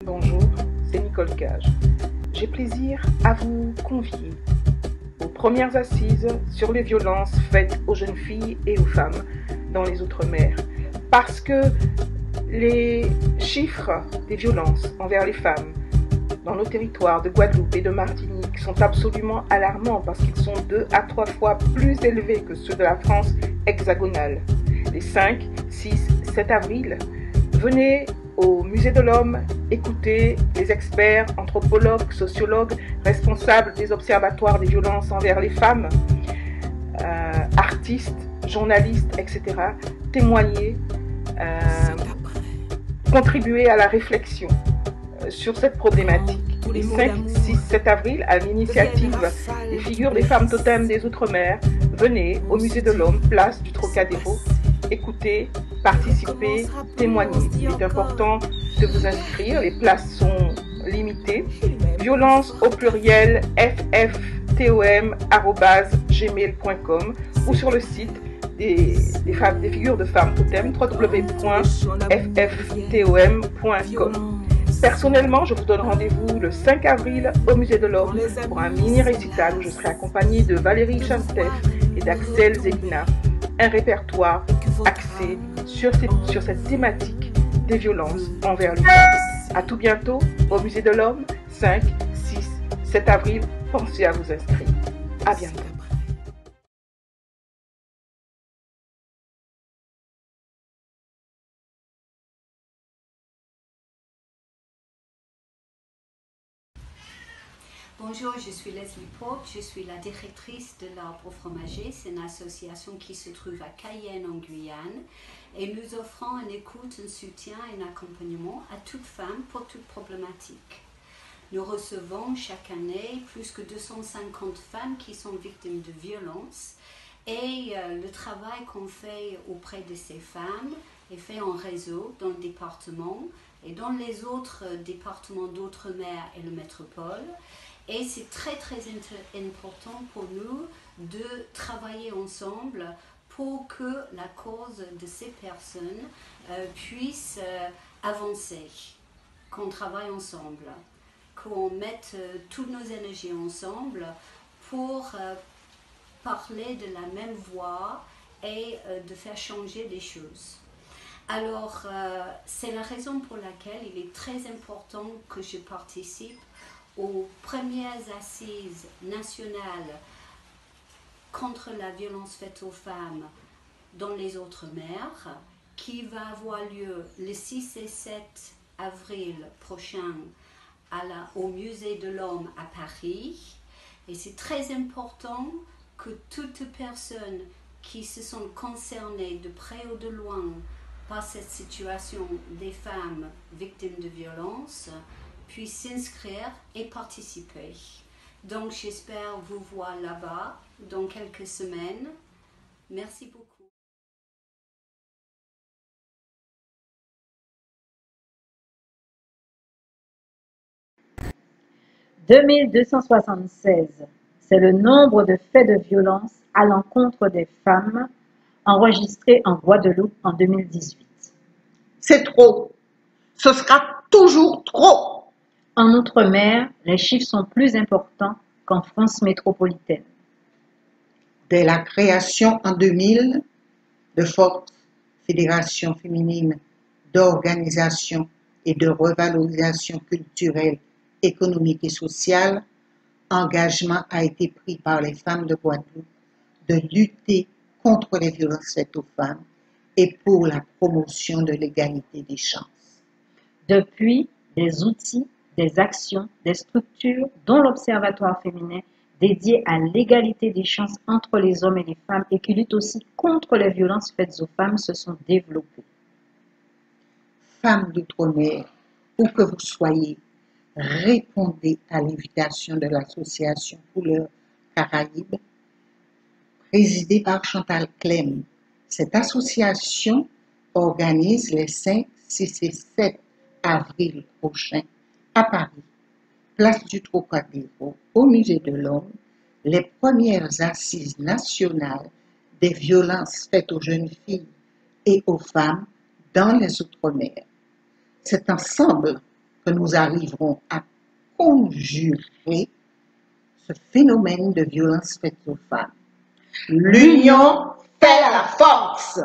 Bonjour, c'est Nicole Cage. J'ai plaisir à vous convier aux premières assises sur les violences faites aux jeunes filles et aux femmes dans les Outre-mer. Parce que les chiffres des violences envers les femmes dans nos territoires de Guadeloupe et de Martinique sont absolument alarmants parce qu'ils sont 2 à 3 fois plus élevés que ceux de la France hexagonale. Les 5, 6, 7 avril, venez au Musée de l'Homme écouter les experts, anthropologues, sociologues, responsables des observatoires des violences envers les femmes, artistes, journalistes, etc., témoigner, contribuer à la réflexion sur cette problématique. Les 5, 6, 7 avril, à l'initiative des figures des femmes totems des Outre-mer, venez au Musée de l'Homme, place du Trocadéro, écouter, participer, témoigner. Il est important de vous inscrire, les places sont limitées. Violence au pluriel fftom@gmail.com ou sur le site des figures de femmes totem www.fftom.com. Personnellement, je vous donne rendez-vous le 5 avril au Musée de l'Homme pour un mini-récital où je serai accompagnée de Valérie Chantef et d'Axel Zegina. Un répertoire axé sur cette thématique des violences envers les femmes. À tout bientôt au Musée de l'Homme, 5, 6, 7 avril. Pensez à vous inscrire. À bientôt. Bonjour, je suis Leslie Porte, je suis la directrice de l'Arbre Fromager. C'est une association qui se trouve à Cayenne en Guyane et nous offrons une écoute, un soutien et un accompagnement à toute femme pour toute problématique. Nous recevons chaque année plus que 250 femmes qui sont victimes de violences et le travail qu'on fait auprès de ces femmes est fait en réseau dans le département et dans les autres départements d'Outre-mer et le métropole. Et c'est très important pour nous de travailler ensemble pour que la cause de ces personnes puisse avancer, qu'on travaille ensemble, qu'on mette toutes nos énergies ensemble pour parler de la même voix et de faire changer les choses. Alors, c'est la raison pour laquelle il est très important que je participe aux premières assises nationales contre la violence faite aux femmes dans les Outre-mer, qui va avoir lieu le 6 et 7 avril prochain au Musée de l'Homme à Paris. Et c'est très important que toutes personnes qui se sont concernées de près ou de loin par cette situation des femmes victimes de violences puissent s'inscrire et participer. Donc j'espère vous voir là-bas dans quelques semaines. Merci beaucoup. « 2276, c'est le nombre de faits de violence à l'encontre des femmes enregistrés en Guadeloupe en 2018. C'est trop. Ce sera toujours trop. En Outre-mer, les chiffres sont plus importants qu'en France métropolitaine. Dès la création en 2000 de fortes fédérations féminines d'organisation et de revalorisation culturelle, économique et sociale, engagement a été pris par les femmes de Guadeloupe de lutter contre les violences faites aux femmes et pour la promotion de l'égalité des chances. Depuis, des outils, des actions, des structures, dont l'Observatoire féminin dédié à l'égalité des chances entre les hommes et les femmes et qui lutte aussi contre les violences faites aux femmes, se sont développées. Femmes d'outre-mer, où que vous soyez, répondez à l'invitation de l'association Couleurs Caraïbes, présidée par Chantal Clem. Cette association organise les 5, 6 et 7 avril prochains à Paris, place du Trocadéro, au Musée de l'Homme, les premières assises nationales des violences faites aux jeunes filles et aux femmes dans les Outre-mer. C'est ensemble que nous arriverons à conjurer ce phénomène de violence faite aux femmes. L'union fait la force.